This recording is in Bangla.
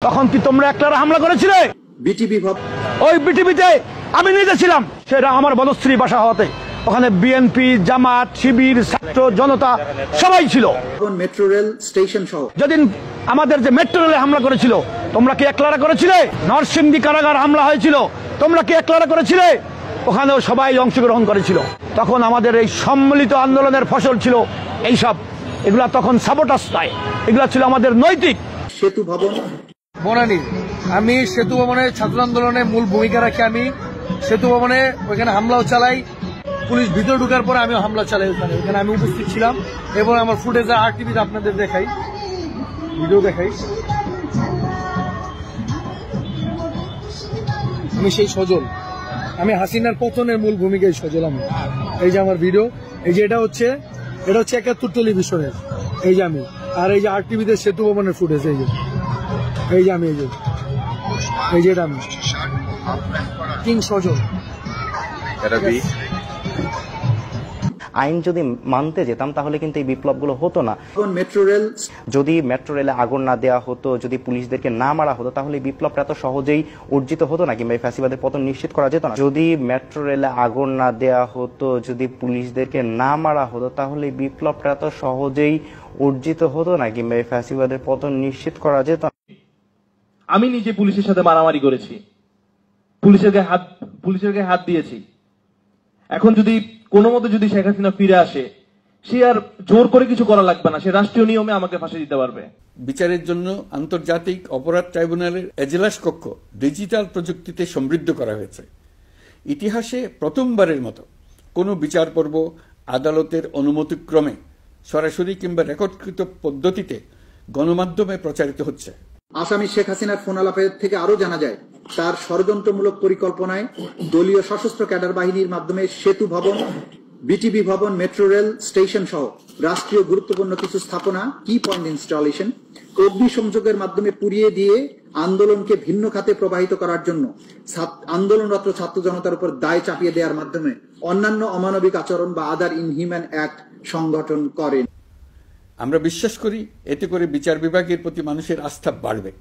তখন কি তোমরা একলারা হামলা করেছিলে? বিটিভি ওই বিটিভিতে আমি নিজে ছিলাম, সেটা আমার বনশ্রী বাসা হওয়াতে। ওখানে বিএনপি, জামাত, শিবির, ছাত্র জনতা সবাই ছিল। মেট্রো রেল স্টেশন সহ যেদিন আমাদের যে মেট্রো রেলে হামলা করেছিল, তোমরা কি একলারা করেছিলে? নরসিংদী কারাগার হামলা হয়েছিল, তোমরা কি একলারা করেছিলে? ওখানেও সবাই অংশগ্রহণ করেছিল। তখন আমাদের এই সম্মিলিত আন্দোলনের ফসল ছিল এইসব। এগুলা তখন সাবোটাস নয়, এগুলা ছিল আমাদের নৈতিক। সেতু ভবন বনানী, আমি সেতু ভবনের ছাত্র আন্দোলনে মূল ভূমিকা রাখি। আমি সেতু ভবনে ওইখানে হামলাও চালাই, পুলিশ ভিতরে ঢুকার পরে আমিও হামলা চালাই। ওখানে আমি উপস্থিত ছিলাম এবং আমার ফুটেজ আরটিভিতে আপনাদের দেখাই, ভিডিও দেখাই। আমি সেই সজল, আমি হাসিনার পতনের মূল ভূমিকায় সজল। আমি এই যে আমার ভিডিও, এই যে এটা হচ্ছে ৭১ টেলিভিশনের, এই যে আমি, আর এই যে আরটিভিতে সেতু ভবনের ফুটেজ, এই যে আমি, এই যে এটা আমি কিং সজল। আইন যদি মানতে যেতাম তাহলে কিন্তু এই বিপ্লবগুলো হতো না। মেট্রো রেল, যদি মেট্রো রেলে আগুন না দেওয়া হতো, যদি পুলিশদেরকে না মারা হতো, তাহলে এই বিপ্লবটা এত সহজেই অর্জিত হতো না, কিংবা এই ফ্যাসিবাদের পতন নিশ্চিত করা যেত না। যদি মেট্রো রেলে আগুন না দেওয়া হতো, যদি পুলিশদেরকে না মারা হতো, তাহলে এই বিপ্লবটা এত সহজেই অর্জিত হতো না, কিংবা এই ফ্যাসিবাদের পতন নিশ্চিত করা যেত না। আমি নিজে পুলিশের সাথে মারামারি করেছি, পুলিশের গায়ে হাত দিয়েছি। এখন যদি কোনো মতে যদি শেখ হাসিনা ফিরে আসে, সে আর জোর করে কিছু করা লাগবে না, সে রাষ্ট্রীয় নিয়মে আমাকে ফাঁসি দিতে পারবে। বিচারের জন্য আন্তর্জাতিক অপরাধ ট্রাইব্যুনালের এজলাস কক্ষ ডিজিটাল প্রযুক্তিতে সমৃদ্ধ করা হয়েছে। ইতিহাসে প্রথমবারের মতো কোনো বিচার পর্ব আদালতের অনুমতিক্রমে সরাসরি কিংবা রেকর্ডকৃত পদ্ধতিতে গণমাধ্যমে প্রচারিত হচ্ছে। আসামি শেখ হাসিনার ফোন আলাপের থেকে আরো জানা যায়, তার ষড়যন্ত্রমূলক পরিকল্পনায় দলীয় সশস্ত্র ক্যাডার বাহিনীর মাধ্যমে সেতু ভবন, বিটিভি ভবন, মেট্রো রেল স্টেশন সহ রাষ্ট্রীয় গুরুত্বপূর্ণ কিছু স্থাপনা কি পয়েন্ট ইনস্টলেশন, অগ্নিসংযোগের মাধ্যমে পুড়িয়ে দিয়ে আন্দোলনকে ভিন্ন খাতে প্রবাহিত করার জন্য আন্দোলনরত ছাত্র জনতার উপর দায় চাপিয়ে দেওয়ার মাধ্যমে অন্যান্য অমানবিক আচরণ বা আদার ইনহিউম্যান অ্যাক্ট সংগঠন করেন। আমরা বিশ্বাস করি এতে করে বিচার বিভাগের প্রতি মানুষের আস্থা বাড়বে।